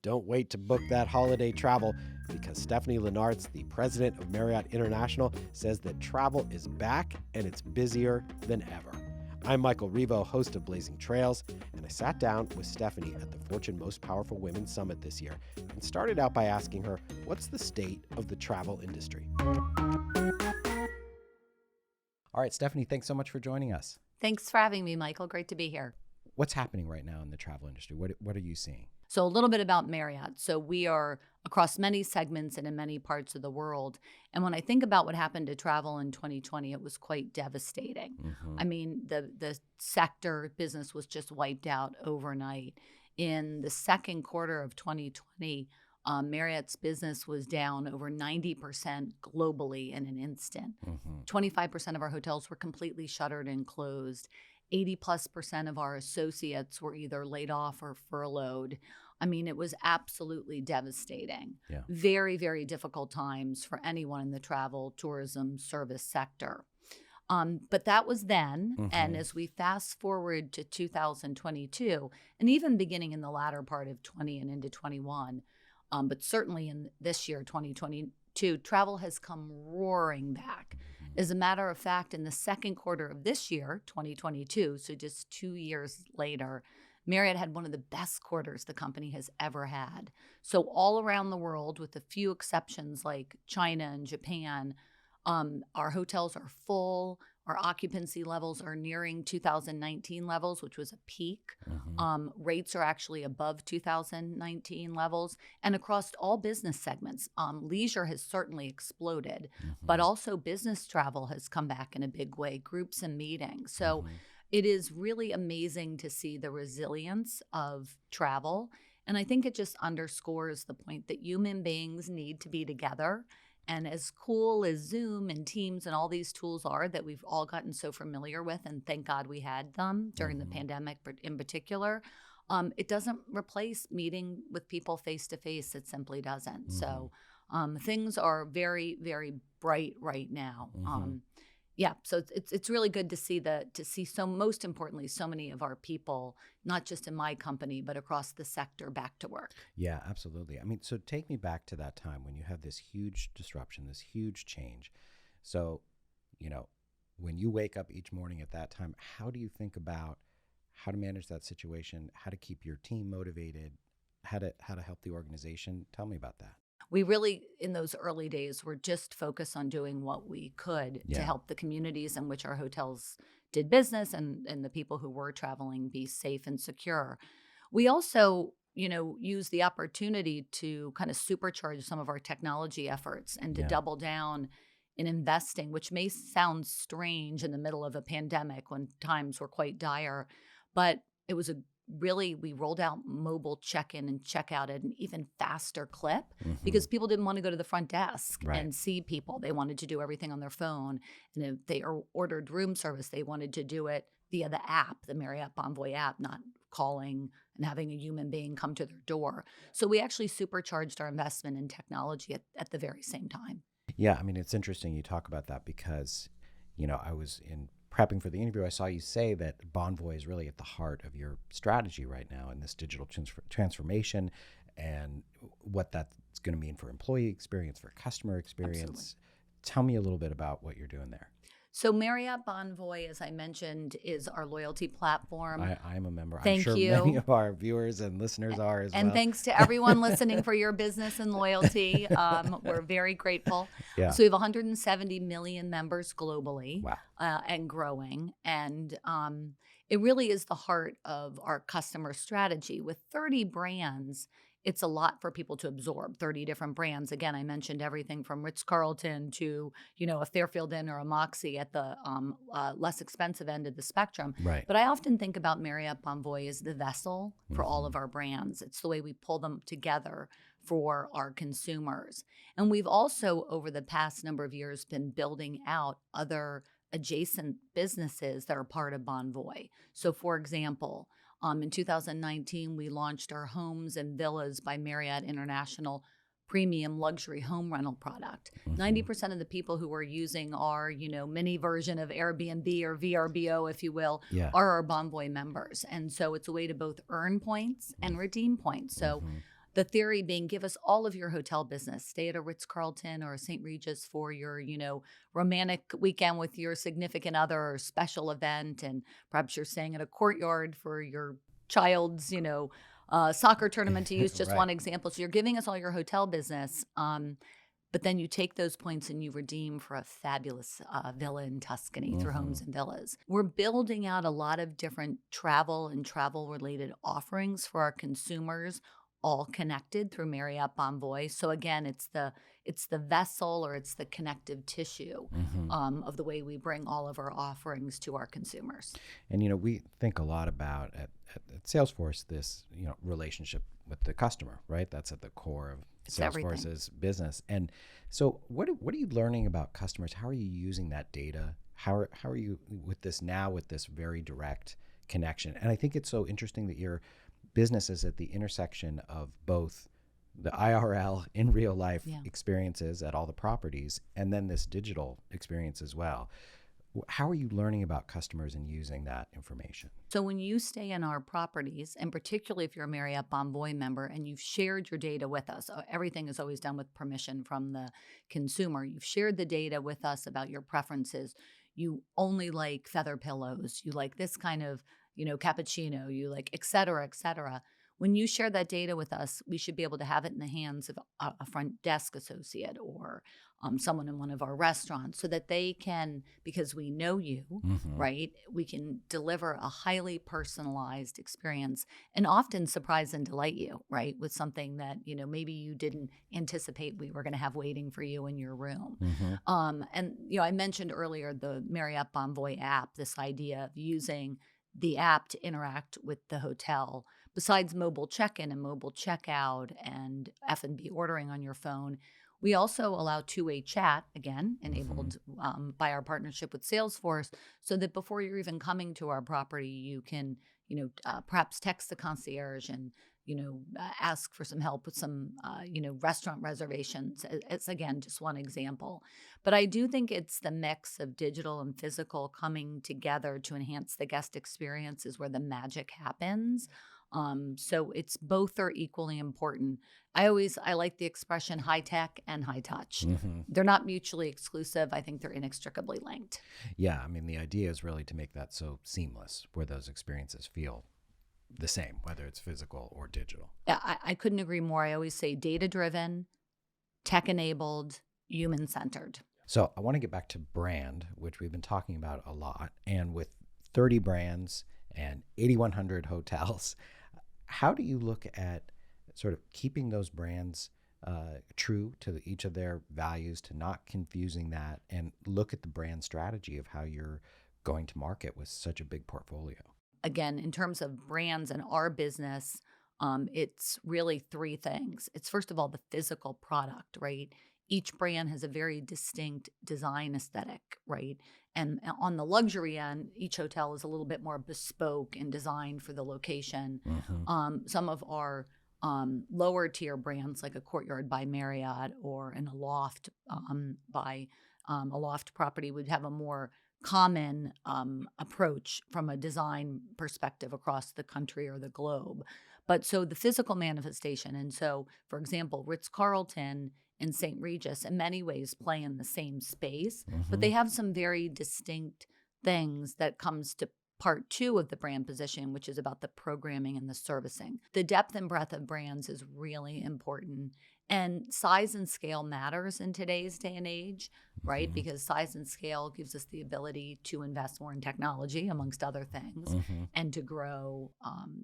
don't wait to book that holiday travel because Stephanie Linnartz, the president of Marriott International, says that travel is back and it's busier than ever. I'm Michael Revo, host of Blazing Trails, and I sat down with Stephanie at the Fortune Most Powerful Women Summit this year and started out by asking her, what's the state of the travel industry? All right, Stephanie, thanks so much for joining us. Thanks for having me, Michael. Great to be here. What's happening right now in the travel industry? What are you seeing? So a little bit about Marriott. So we are across many segments and in many parts of the world. And when I think about what happened to travel in 2020, it was quite devastating. I mean, the sector business was just wiped out overnight. In the second quarter of 2020, Marriott's business was down over 90% globally in an instant. 25% of our hotels were completely shuttered and closed. 80+% of our associates were either laid off or furloughed. I mean, it was absolutely devastating. Yeah. Very, very difficult times for anyone in the travel, tourism, service sector. But that was then. And as we fast forward to 2022, and even beginning in the latter part of 20 and into 21, but certainly in this year, 2022, travel has come roaring back. As a matter of fact, in the second quarter of this year, 2022, so just 2 years later, Marriott had one of the best quarters the company has ever had. So all around the world, with a few exceptions like China and Japan, our hotels are full. Our occupancy levels are nearing 2019 levels, which was a peak. Rates are actually above 2019 levels. And across all business segments, leisure has certainly exploded, but also business travel has come back in a big way, groups and meetings. So it is really amazing to see the resilience of travel. And I think it just underscores the point that human beings need to be together. And as cool as Zoom and Teams and all these tools are that we've all gotten so familiar with, and thank God we had them during the pandemic in particular, it doesn't replace meeting with people face to face. It simply doesn't. So things are very, very bright right now. Yeah, so it's really good to see so, most importantly, so many of our people, not just in my company, but across the sector, back to work. Yeah, absolutely. I mean, so take me back to that time when you had this huge disruption, this huge change. So, when you wake up each morning at that time, how do you think about how to manage that situation, how to keep your team motivated, how to help the organization? Tell me about that. We really, in those early days, were just focused on doing what we could to help the communities in which our hotels did business and the people who were traveling be safe and secure. We also, used the opportunity to kind of supercharge some of our technology efforts and to double down in investing, which may sound strange in the middle of a pandemic when times were quite dire, but it was we rolled out mobile check-in and check-out at an even faster clip because people didn't want to go to the front desk and see people. They wanted to do everything on their phone. And if they ordered room service, they wanted to do it via the app, the Marriott Bonvoy app, not calling and having a human being come to their door. So we actually supercharged our investment in technology at the very same time. Yeah, I mean, it's interesting you talk about that because, I was prepping for the interview, I saw you say that Bonvoy is really at the heart of your strategy right now in this digital transformation and what that's going to mean for employee experience, for customer experience. Absolutely. Tell me a little bit about what you're doing there. So Marriott Bonvoy, as I mentioned, is our loyalty platform. I'm a member. Thank I'm sure you. Many of our viewers and listeners are as well. And thanks to everyone listening for your business and loyalty. We're very grateful. Yeah. So we have 170 million members globally. Wow. And growing. And it really is the heart of our customer strategy. With 30 brands, it's a lot for people to absorb, 30 different brands. Again, I mentioned everything from Ritz-Carlton to, a Fairfield Inn or a Moxie at the less expensive end of the spectrum. Right. But I often think about Marriott Bonvoy as the vessel for all of our brands. It's the way we pull them together for our consumers. And we've also, over the past number of years, been building out other adjacent businesses that are part of Bonvoy. So, for example, in 2019, we launched our Homes and Villas by Marriott International premium luxury home rental product. 90% of the people who are using our, mini version of Airbnb or VRBO, if you will, are our Bonvoy members. And so it's a way to both earn points and redeem points. So The theory being, give us all of your hotel business. Stay at a Ritz-Carlton or a St. Regis for your, romantic weekend with your significant other or special event. And perhaps you're staying at a Courtyard for your child's, soccer tournament, to use just Right. one example. So you're giving us all your hotel business. But then you take those points and you redeem for a fabulous villa in Tuscany through Homes and Villas. We're building out a lot of different travel and travel-related offerings for our consumers, all connected through Marriott Bonvoy. So again, it's the vessel, or it's the connective tissue of the way we bring all of our offerings to our consumers. And, we think a lot about at Salesforce this, relationship with the customer, right? That's at the core of Salesforce's business. And so what are you learning about customers? How are you using that data? How are you with this now, with this very direct connection? And I think it's so interesting that your business is at the intersection of both the IRL in real life experiences at all the properties, and then this digital experience as well. How are you learning about customers and using that information? So when you stay in our properties, and particularly if you're a Marriott Bonvoy member and you've shared your data with us, everything is always done with permission from the consumer. You've shared the data with us about your preferences. You only like feather pillows. You like this kind of, cappuccino. You like, et cetera, et cetera. When you share that data with us, we should be able to have it in the hands of a front desk associate or someone in one of our restaurants, so that they can, because we know you, right, we can deliver a highly personalized experience and often surprise and delight you, right, with something that, maybe you didn't anticipate we were going to have waiting for you in your room. And, I mentioned earlier the Marriott Bonvoy app, this idea of using the app to interact with the hotel. Besides mobile check-in and mobile checkout and F&B ordering on your phone, we also allow two-way chat, again, enabled by our partnership with Salesforce, so that before you're even coming to our property, you can, perhaps text the concierge and, ask for some help with some, restaurant reservations. It's, again, just one example. But I do think it's the mix of digital and physical coming together to enhance the guest experience is where the magic happens. So it's both are equally important. I like the expression high tech and high touch. They're not mutually exclusive. I think they're inextricably linked. Yeah. I mean, the idea is really to make that so seamless where those experiences feel the same, whether it's physical or digital. Yeah, I couldn't agree more. I always say data-driven, tech-enabled, human-centered. So I want to get back to brand, which we've been talking about a lot. And with 30 brands and 8,100 hotels, how do you look at sort of keeping those brands true to each of their values, to not confusing that, and look at the brand strategy of how you're going to market with such a big portfolio? Again, in terms of brands and our business, it's really three things. It's, first of all, the physical product, right? Each brand has a very distinct design aesthetic, right? And on the luxury end, each hotel is a little bit more bespoke and designed for the location. Some of our lower tier brands, like a Courtyard by Marriott or a Loft by a Loft property, would have a more common approach from a design perspective across the country or the globe. But so the physical manifestation, and so, for example, Ritz-Carlton and St. Regis in many ways play in the same space, but they have some very distinct things that comes to part two of the brand position, which is about the programming and the servicing. The depth and breadth of brands is really important. And size and scale matters in today's day and age, right? Because size and scale gives us the ability to invest more in technology, amongst other things, and to grow.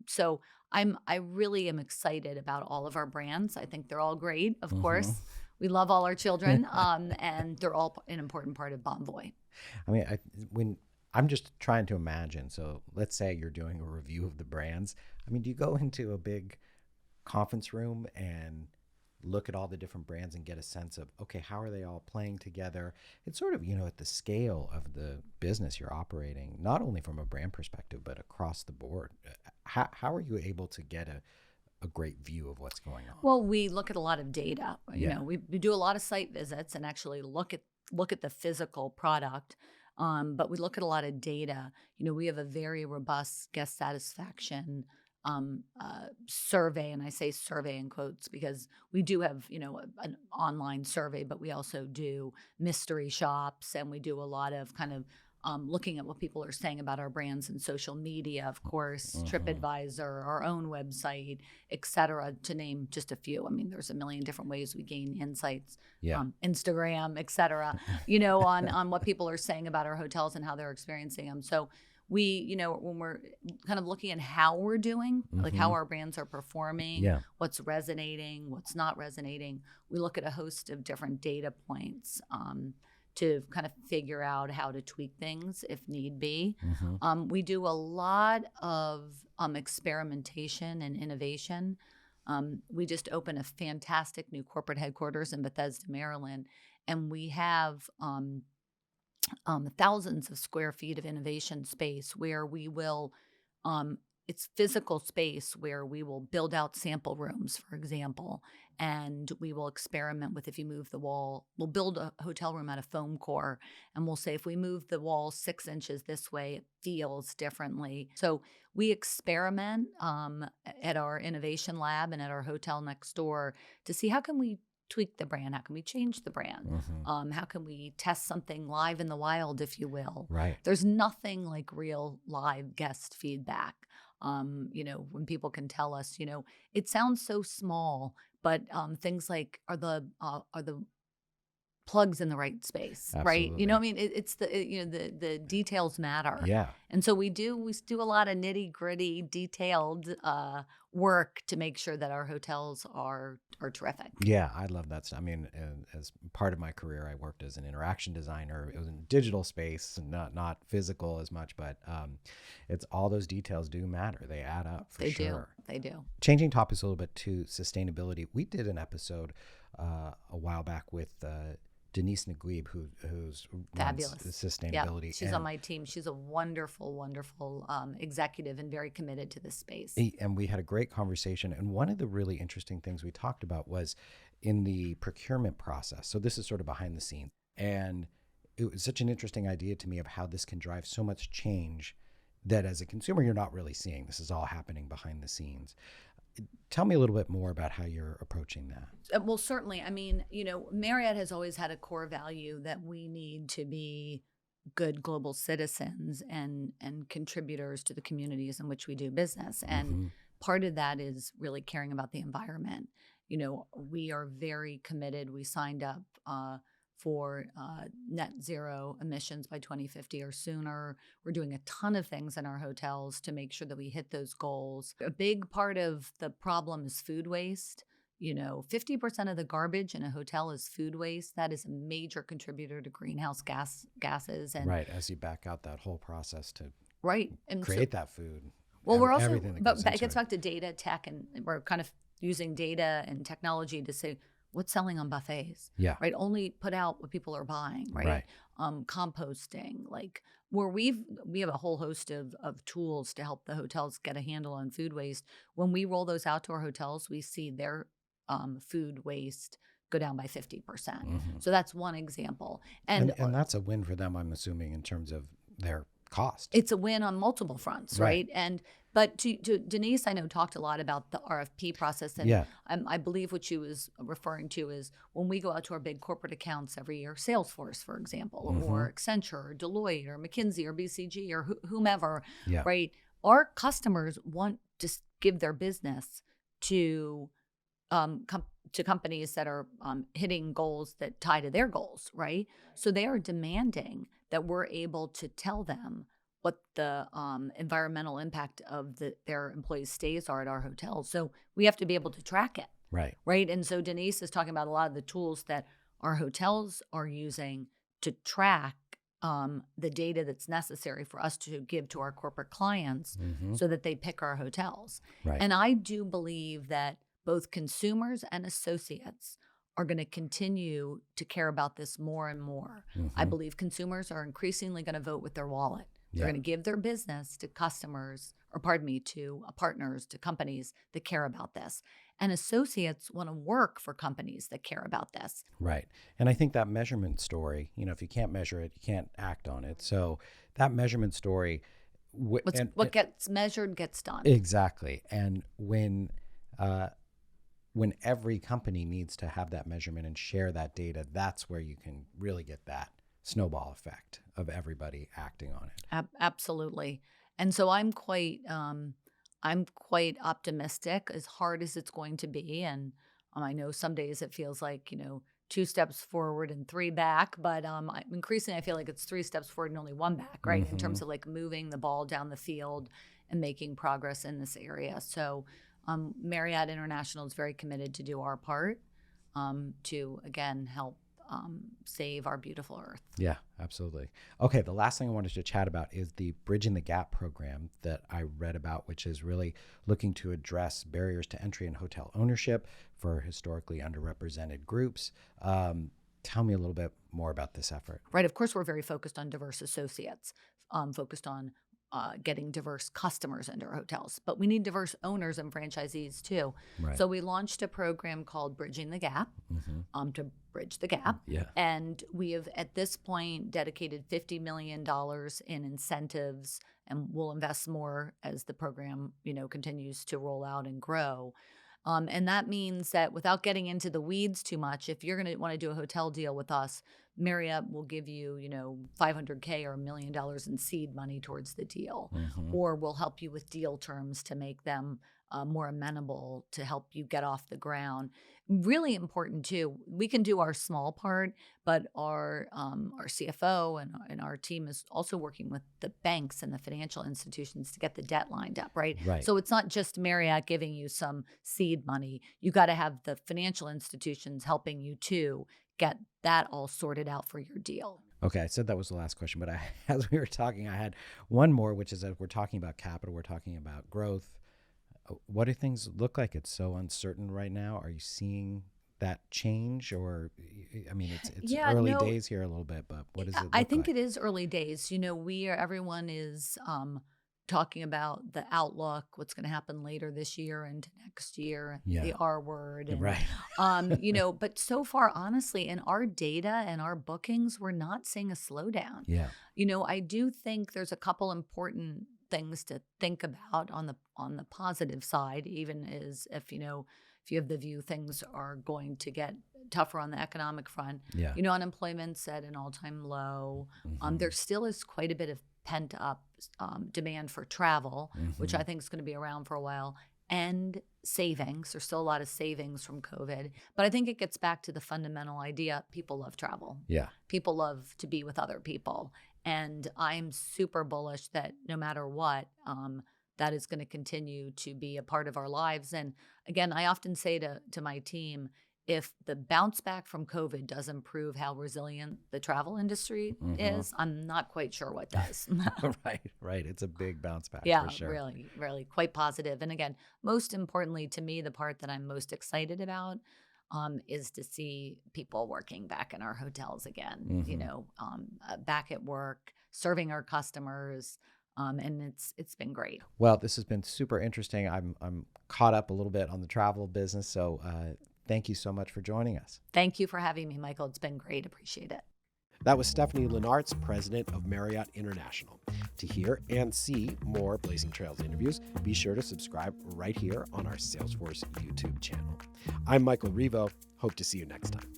So I really am excited about all of our brands. I think they're all great, of course. We love all our children, and they're all an important part of Bonvoy. I mean, when I'm just trying to imagine, so let's say you're doing a review of the brands. I mean, do you go into a big conference room and look at all the different brands and get a sense of, okay, how are they all playing together? It's sort of, at the scale of the business you're operating, not only from a brand perspective, but across the board. How are you able to get a great view of what's going on? Well, we look at a lot of data. We do a lot of site visits and actually look at the physical product. But we look at a lot of data. We have a very robust guest satisfaction survey, and I say survey in quotes because we do have, an online survey, but we also do mystery shops, and we do a lot of kind of looking at what people are saying about our brands in social media, of course, TripAdvisor, our own website, et cetera, to name just a few. I mean, there's a million different ways we gain insights, Instagram, et cetera, on what people are saying about our hotels and how they're experiencing them. So we, when we're kind of looking at how we're doing, like how our brands are performing, what's resonating, what's not resonating, we look at a host of different data points to kind of figure out how to tweak things if need be. We do a lot of experimentation and innovation. We just opened a fantastic new corporate headquarters in Bethesda, Maryland, and we have thousands of square feet of innovation space where we will, it's physical space where we will build out sample rooms, for example, and we will experiment with, if you move the wall, we'll build a hotel room out of foam core, and we'll say if we move the wall 6 inches this way, it feels differently. So we experiment at our innovation lab and at our hotel next door to see how can we tweak the brand, how can we change the brand, how can we test something live in the wild, if you will. Right. There's nothing like real live guest feedback. When people can tell us, it sounds so small, but things like are the plugs in the right space, Absolutely. right? It's the details matter. Yeah. And so we do a lot of nitty gritty, detailed work to make sure that our hotels are terrific. Yeah, I love that stuff. I mean, as part of my career, I worked as an interaction designer. It was in digital space, not physical as much, but it's all those details do matter. They add up for sure. They do. Changing topics a little bit to sustainability. We did an episode a while back with Denise Naguib, who's fabulous sustainability. Yeah, she's on my team. She's a wonderful, wonderful executive and very committed to this space. And we had a great conversation. And one of the really interesting things we talked about was in the procurement process. So this is sort of behind the scenes. And it was such an interesting idea to me of how this can drive so much change that as a consumer, you're not really seeing. This is all happening behind the scenes. Tell me a little bit more about how you're approaching that. Well, certainly. I mean, Marriott has always had a core value that we need to be good global citizens and contributors to the communities in which we do business. And part of that is really caring about the environment. We are very committed. We signed up for net zero emissions by 2050 or sooner. We're doing a ton of things in our hotels to make sure that we hit those goals. A big part of the problem is food waste. 50% of the garbage in a hotel is food waste. That is a major contributor to greenhouse gases. And right, as you back out that whole process to and create that food. Well, we're also, but it gets back to data, tech, and we're kind of using data and technology to say, what's selling on buffets? Yeah. Right. Only put out what people are buying. Right. Composting, like where we have a whole host of tools to help the hotels get a handle on food waste. When we roll those out to our hotels, we see their food waste go down by 50%. So that's one example. And that's a win for them, I'm assuming, in terms of their cost. It's a win on multiple fronts, right? But to Denise, I know, talked a lot about the RFP process. And I believe what she was referring to is when we go out to our big corporate accounts every year, Salesforce, for example, or Accenture, or Deloitte, or McKinsey, or BCG, or whomever, right? Our customers want to give their business to companies that are hitting goals that tie to their goals, right? So they are demanding that we're able to tell them what the environmental impact of their employees' stays are at our hotels. So we have to be able to track it. Right. And so Denise is talking about a lot of the tools that our hotels are using to track the data that's necessary for us to give to our corporate clients so that they pick our hotels. And I do believe that both consumers and associates are going to continue to care about this more and more. I believe consumers are increasingly going to vote with their wallet. They're going to give their business to customers, to partners, to companies that care about this. And associates want to work for companies that care about this. Right. And I think that measurement story, if you can't measure it, you can't act on it. So that measurement story, What gets measured gets done. Exactly. And when every company needs to have that measurement and share that data, that's where you can really get that snowball effect of everybody acting on it. Absolutely. And so I'm quite optimistic, as hard as it's going to be. And I know some days it feels like, 2 steps forward and 3 back, but increasingly I feel like it's 3 steps forward and only 1 back, right? In terms of like moving the ball down the field and making progress in this area. So Marriott International is very committed to do our part to, again, help save our beautiful Earth. Yeah, absolutely. Okay, the last thing I wanted to chat about is the Bridging the Gap program that I read about, which is really looking to address barriers to entry in hotel ownership for historically underrepresented groups. Tell me a little bit more about this effort. Right. Of course, we're very focused on diverse associates, focused on getting diverse customers into our hotels, but we need diverse owners and franchisees too. Right. So we launched a program called Bridging the Gap to bridge the gap. Yeah. And we have at this point dedicated $50 million in incentives, and we'll invest more as the program, continues to roll out and grow. And that means that without getting into the weeds too much, if you're going to want to do a hotel deal with us, Marriott will give you, $500K or $1 million in seed money towards the deal, or we'll help you with deal terms to make them more amenable to help you get off the ground. Really important too. We can do our small part, but our CFO and our team is also working with the banks and the financial institutions to get the debt lined up, right? So it's not just Marriott giving you some seed money. You got to have the financial institutions helping you too get that all sorted out for your deal. Okay, I said that was the last question, but as we were talking, I had one more, which is that we're talking about capital, we're talking about growth. What do things look like? It's so uncertain right now. Are you seeing that change? Or, I mean, it's early days here a little bit, but what does it look I think like? it is early days. Everyone is talking about the outlook, what's going to happen later this year and next year, the R word. And, right. But so far, honestly, in our data and our bookings, we're not seeing a slowdown. Yeah. I do think there's a couple important things to think about on the positive side, even as if you have the view things are going to get tougher on the economic front. Yeah. Unemployment's at an all-time low. There still is quite a bit of pent up demand for travel, which I think is going to be around for a while, and savings. There's still a lot of savings from COVID, but I think it gets back to the fundamental idea: people love travel. Yeah. People love to be with other people. And I'm super bullish that no matter what, that is going to continue to be a part of our lives. And again, I often say to my team, if the bounce back from COVID doesn't prove how resilient the travel industry is, I'm not quite sure what does. Right. It's a big bounce back. Yeah, for sure. really, really quite positive. And again, most importantly to me, the part that I'm most excited about is to see people working back in our hotels again, back at work, serving our customers. And it's been great. Well, this has been super interesting. I'm caught up a little bit on the travel business. So thank you so much for joining us. Thank you for having me, Michael. It's been great. Appreciate it. That was Stephanie Linnartz, president of Marriott International. To hear and see more Blazing Trails interviews, be sure to subscribe right here on our Salesforce YouTube channel. I'm Michael Revo. Hope to see you next time.